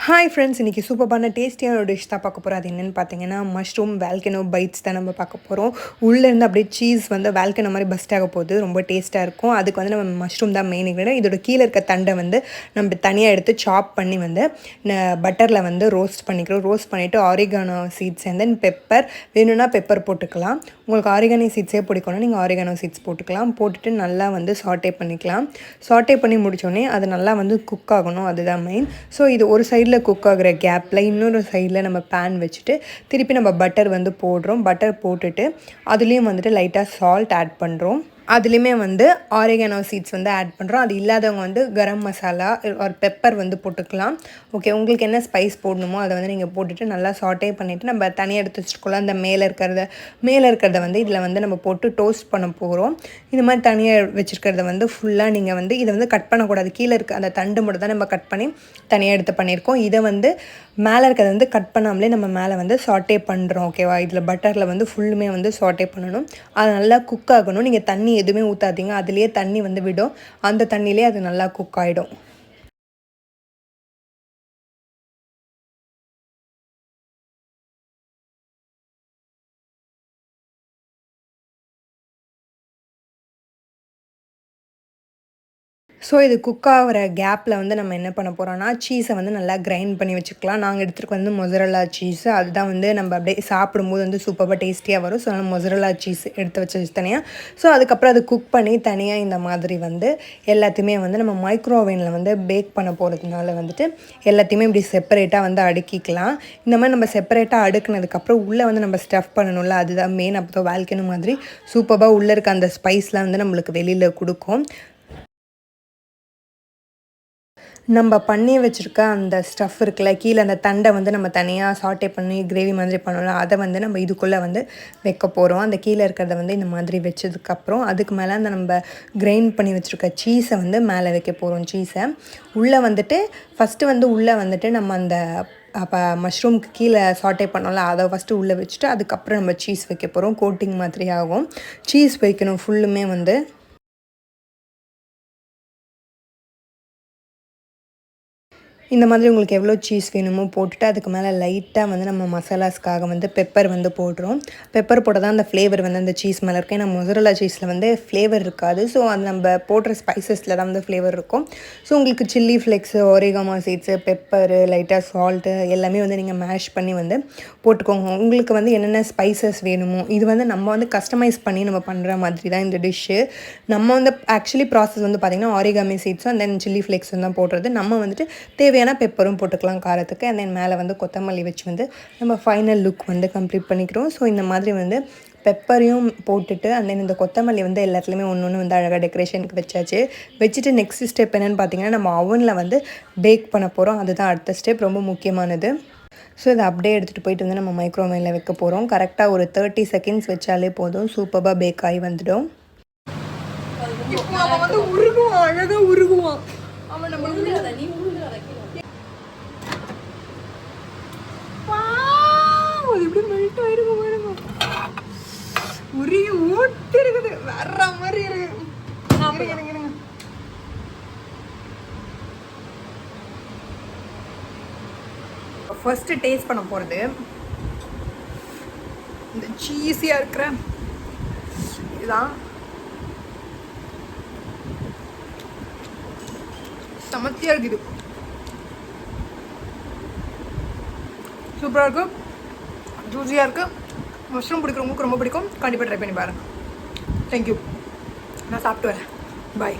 Hi friends, இன்றைக்கி சூப்பரான டேஸ்டியான ஒரு டிஷ் தான் பார்க்க போகிறோம். அது என்னென்னு பார்த்தீங்கன்னா மஷ்ரூம் வால்கனோ பைட்ஸ் தான் நம்ம பார்க்க போகிறோம். உள்ளேருந்து அப்படியே சீஸ் வந்து வால்கனோ மாதிரி பஸ்ட் ஆக போகுது. ரொம்ப டேஸ்ட்டாக இருக்கும். அதுக்கு வந்து நம்ம மஷ்ரூம் தான் மெயின் இன்க்ரீடியன்ட். இதோட கீழே இருக்க தண்டை வந்து நம்ம தனியாக எடுத்து சாப் பண்ணி வந்து பட்டரில் வந்து ரோஸ்ட் பண்ணிக்கிறோம். ரோஸ்ட் பண்ணிவிட்டு oregano seeds and then pepper, வேணும்னா பெப்பர் போட்டுக்கலாம். உங்களுக்கு ஆரிகானோ சீட்ஸே பிடிக்கணும், நீங்கள் ஆரிகானோ சீட்ஸ் போட்டுக்கலாம். போட்டுட்டு நல்லா வந்து சாட்டே பண்ணிக்கலாம். சாட்டே பண்ணி முடித்தோடனே அது நல்லா வந்து குக் ஆகணும், அதுதான் மெயின். ஸோ இது ஒரு சைடில் குக் ஆகிற கேப்பில் இன்னொரு சைடில் நம்ம பேன் வச்சுட்டு திருப்பி நம்ம பட்டர் வந்து போடுறோம். பட்டர் போட்டுட்டு அதுலேயும் வந்துட்டு லைட்டாக சால்ட் ஆட் பண்ணுறோம். அதுலேயுமே வந்து ஆரிகானோ சீட்ஸ் வந்து ஆட் பண்ணுறோம். அது இல்லாதவங்க வந்து கரம் மசாலா ஒரு பெப்பர் வந்து போட்டுக்கலாம். ஓகே, உங்களுக்கு என்ன ஸ்பைஸ் போடணுமோ அதை வந்து நீங்கள் போட்டுட்டு நல்லா சாட்டே பண்ணிவிட்டு நம்ம தனியாக எடுத்து வச்சுருக்கோம். அந்த மேலே இருக்கிறத வந்து இதில் வந்து நம்ம போட்டு டோஸ்ட் பண்ண போகிறோம். இந்த மாதிரி தனியாக வச்சுருக்கிறத வந்து ஃபுல்லாக நீங்கள் வந்து இதை வந்து கட் பண்ணக்கூடாது. கீழே இருக்க அந்த தண்டு மட்டும் தான் நம்ம கட் பண்ணி தனியாக எடுத்து பண்ணியிருக்கோம். இதை வந்து மேலே இருக்கிறத வந்து கட் பண்ணாமலே நம்ம மேலே வந்து சாட்டே பண்ணுறோம். ஓகேவா, இதில் பட்டரில் வந்து ஃபுல்லுமே வந்து சாட்டே பண்ணணும். அது நல்லா குக் ஆகணும். நீங்கள் தண்ணி எதுவுமே ஊற்றாதீங்க, அதுலேயே தண்ணி வந்து விடும். அந்த தண்ணியிலே அது நல்லா குக் ஆகிடும். ஸோ இது குக் ஆகிற கேப்பில் வந்து நம்ம என்ன பண்ண போகிறோம்னா சீஸை வந்து நல்லா கிரைண்ட் பண்ணி வச்சுக்கலாம். நாங்கள் எடுத்துகிட்டு வந்து மொசரல்லா சீஸு, அதுதான் வந்து நம்ம அப்படியே சாப்பிடும்போது வந்து சூப்பராக டேஸ்டியாக வரும். ஸோ நம்ம மொசரல்லா சீஸ் எடுத்து வச்சு தனியாக. ஸோ அதுக்கப்புறம் அது குக் பண்ணி தனியாக இந்த மாதிரி வந்து எல்லாத்தையுமே வந்து நம்ம மைக்ரோவேவில் வந்து பேக் பண்ண போகிறதுனால வந்துட்டு எல்லாத்தையுமே இப்படி செப்பரேட்டாக வந்து அடுக்கிக்கலாம். இந்த மாதிரி நம்ம செப்பரேட்டாக அடுக்குனதுக்கப்புறம் உள்ளே வந்து நம்ம ஸ்டஃப் பண்ணணும்ல, அதுதான் மெயின். அப்போ வால்கனோ மாதிரி சூப்பராக உள்ளே இருக்க அந்த ஸ்பைஸ்லாம் வந்து நம்மளுக்கு வெளியில் கொடுக்கும். நம்ம பண்ணி வச்சுருக்க அந்த ஸ்டஃப் இருக்குல்ல, கீழே அந்த தண்டை வந்து நம்ம தனியாக சாட்டே பண்ணி கிரேவி மாதிரி பண்ணோம்ல, அதை வந்து நம்ம இதுக்குள்ளே வந்து வைக்க போகிறோம். அந்த கீழே இருக்கிறத வந்து இந்த மாதிரி வச்சதுக்கப்புறம் அதுக்கு மேலே அந்த நம்ம கிரைண்ட் பண்ணி வச்சுருக்க சீஸை வந்து மேலே வைக்க போகிறோம். சீஸை உள்ளே வந்துட்டு ஃபஸ்ட்டு வந்து உள்ளே வந்துட்டு நம்ம அந்த அப்போ மஷ்ரூம்க்கு கீழே சாட்டே பண்ணோம்ல, அதை ஃபஸ்ட்டு உள்ளே வச்சுட்டு அதுக்கப்புறம் நம்ம சீஸ் வைக்க போகிறோம். கோட்டிங் மாதிரி ஆகும். சீஸ் வைக்கணும் ஃபுல்லுமே வந்து. இந்த மாதிரி உங்களுக்கு எவ்வளோ சீஸ் வேணுமோ போட்டுட்டு அதுக்கு மேலே லைட்டாக வந்து நம்ம மசாலாஸ்க்காக வந்து பெப்பர் வந்து போடுறோம். பெப்பர் போட்டால் தான் அந்த ஃப்ளேவர் வந்து அந்த சீஸ் மேலே இருக்கும். ஏன்னா மொசரல்லா சீஸில் வந்து ஃப்ளேவர் இருக்காது. ஸோ அது நம்ம போடுற ஸ்பைசஸில் தான் வந்து ஃப்ளேவர் இருக்கும். ஸோ உங்களுக்கு chilli flakes, oregano seeds, pepper, லைட்டாக சால்ட்டு எல்லாமே வந்து நீங்கள் மேஷ் பண்ணி வந்து போட்டுக்கோங்க. உங்களுக்கு வந்து என்னென்ன ஸ்பைசஸ் வேணுமோ இது வந்து நம்ம வந்து கஸ்டமைஸ் பண்ணி நம்ம பண்ணுற மாதிரி தான் இந்த டிஷ்ஷு. நம்ம வந்து ஆக்சுவலி ப்ராசஸ் வந்து பார்த்திங்கன்னா ஆரிகாமி சீட்ஸும் அண்ட் தென் சில்லி ஃப்ளெக்ஸும் தான் போடுறது. நம்ம வந்துட்டு தேவையான பெப்பரும் போட்டுக்கலாம் காரத்துக்கு. அண்ட் தென் மேலே வந்து கொத்தமல்லி வச்சு வந்து நம்ம ஃபைனல் லுக் வந்து கம்ப்ளீட் பண்ணிக்கிறோம். ஸோ இந்த மாதிரி வந்து பெப்பரையும் போட்டுட்டு அண்ட் தென் இந்த கொத்தமல்லி வந்து எல்லாத்துலேயுமே ஒன்று வந்து அழகாக டெக்கரேஷனுக்கு வச்சாச்சு. வச்சுட்டு நெக்ஸ்ட் ஸ்டெப் என்னென்னு பார்த்தீங்கன்னா நம்ம அவனில் வந்து பேக் பண்ண போகிறோம். அதுதான் அடுத்த ஸ்டெப், ரொம்ப முக்கியமானது. ஸோ இதை அப்படியே எடுத்துகிட்டு போயிட்டு வந்து நம்ம மைக்ரோவேவில் வைக்க போகிறோம். கரெக்டாக ஒரு 30 செகண்ட்ஸ் வச்சாலே போதும், சூப்பராக பேக் ஆகி வந்துடும். அவன் வந்து உருகுவான், அழகாக உருகுவான். அவன் நம்ம எப்படி மெல்ட் ஆயிருக்கும் பாருங்க. உருகி ஊட்டி இருக்குது, வேற மாதிரி இருக்கு. ஃபர்ஸ்ட் டேஸ்ட் பண்ண போகிறது இந்த சீஸியாக இருக்கிற இதுதான். சமத்தியாக இருக்குது, சூப்பராக இருக்குது, ஜூஸியாக இருக்குது. மஷ்ரூம் பிடிக்கிறவங்களுக்கு ரொம்ப பிடிக்கும். கண்டிப்பாக ட்ரை பண்ணி பாருங்கள். தேங்க்யூ. நான் சாப்பிட்டு வரேன். பாய்.